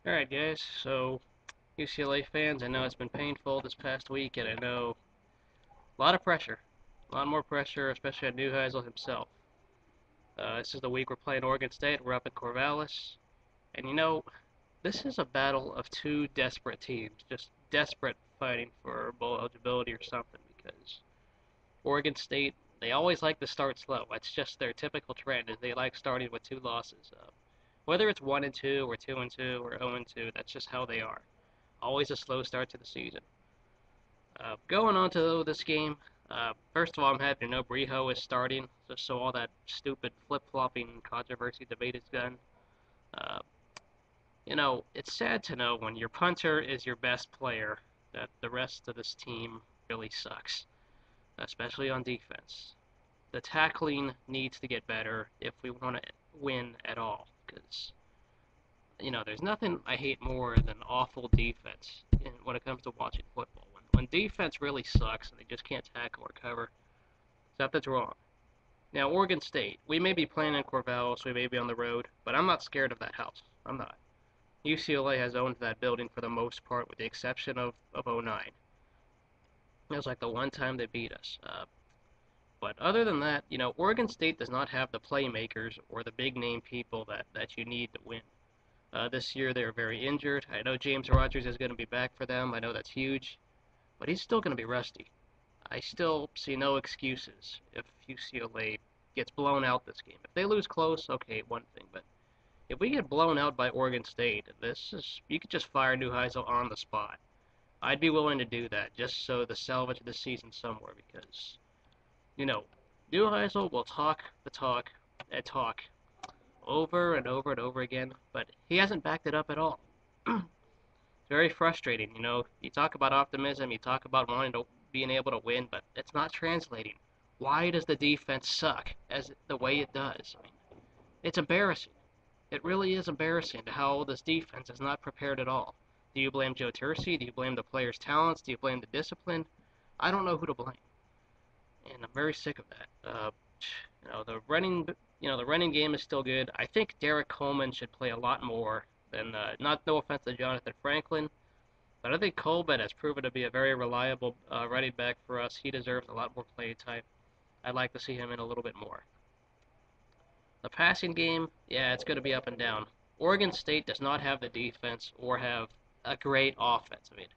Alright guys, so UCLA fans, I know it's been painful this past week, and I know a lot of pressure. A lot more pressure, especially on Neuheisel himself. This is the week we're playing Oregon State. We're up at Corvallis. And this is a battle of two desperate teams, just desperate fighting for bowl eligibility or something, because Oregon State, they always like to start slow. That's just their typical trend, is they like starting with two losses. Whether it's 1-2 or 2-2 or 0-2, that's just how they are. Always a slow start to the season. Going on to this game, first of all, I'm happy to know Brijo is starting, just so all that stupid flip-flopping controversy debate is done. Uh, it's sad to know when your punter is your best player that the rest of this team really sucks, especially on defense. The tackling needs to get better if we want to win at all, because there's nothing I hate more than awful defense when it comes to watching football. When defense really sucks and they just can't tackle or cover, something's wrong. Now, Oregon State, we may be playing in Corvallis, we may be on the road, but I'm not scared of that house. I'm not. UCLA has owned that building for the most part, with the exception of '09. It was like the one time they beat us. But other than that, Oregon State does not have the playmakers or the big name people that you need to win. This year they're very injured. I know James Rogers is going to be back for them. I know that's huge, but he's still going to be rusty. I still see no excuses if UCLA gets blown out this game. If they lose close, okay, one thing, but if we get blown out by Oregon State, you could just fire Neuheisel on the spot. I'd be willing to do that just so to salvage the season somewhere because, you know, Neuheisel will talk the talk and talk over and over and over again, but he hasn't backed it up at all. It's very frustrating, You talk about optimism, you talk about being able to win, but it's not translating. Why does the defense suck as the way it does? I mean, it's embarrassing. It really is embarrassing to how this defense is not prepared at all. Do you blame Joe Tercey? Do you blame the players' talents? Do you blame the discipline? I don't know who to blame, and I'm very sick of that. The running game is still good. I think Derek Coleman should play a lot more than not. No offense to Jonathan Franklin, but I think Coleman has proven to be a very reliable running back for us. He deserves a lot more play time. I'd like to see him in a little bit more. The passing game, yeah, it's going to be up and down. Oregon State does not have the defense or have a great offense. I mean,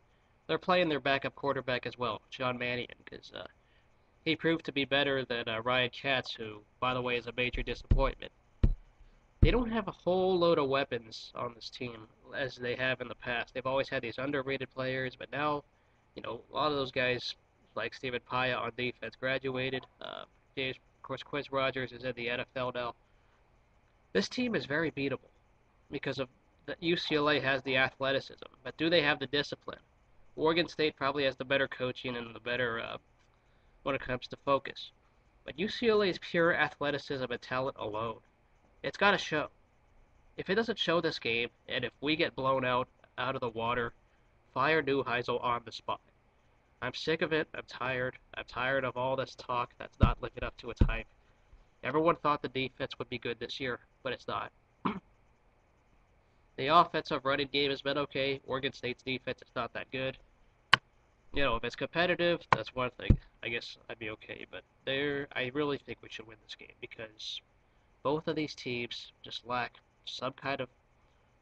they're playing their backup quarterback as well, John Mannion, because he proved to be better than Ryan Katz, who, by the way, is a major disappointment. They don't have a whole load of weapons on this team as they have in the past. They've always had these underrated players, but now, a lot of those guys, like Stephen Paya on defense, graduated. Of course, Quiz Rogers is in the NFL now. This team is very beatable because of the UCLA has the athleticism, but do they have the discipline? Oregon State probably has the better coaching and the better when it comes to focus. But UCLA's pure athleticism and talent alone, it's got to show. If it doesn't show this game, and if we get blown out of the water, fire Neuheisel on the spot. I'm sick of it. I'm tired. I'm tired of all this talk that's not living up to its hype. Everyone thought the defense would be good this year, but it's not. The offensive running game has been okay. Oregon State's defense is not that good. If it's competitive, that's one thing. I guess I'd be okay. But I really think we should win this game because both of these teams just lack some kind of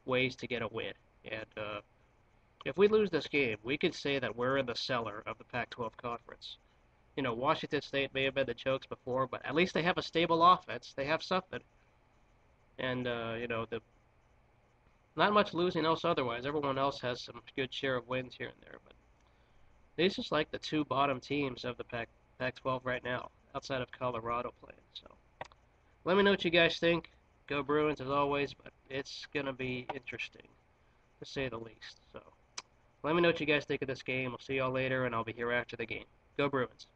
ways to get a win. And if we lose this game, we could say that we're in the cellar of the Pac-12 conference. Washington State may have been the chokes before, but at least they have a stable offense. They have something. And, the not much losing else otherwise. Everyone else has some good share of wins here and there, but these is like the two bottom teams of the Pac-12 right now, outside of Colorado playing. So let me know what you guys think. Go Bruins as always, but it's gonna be interesting to say the least. So let me know what you guys think of this game. I'll see y'all later, and I'll be here after the game. Go Bruins.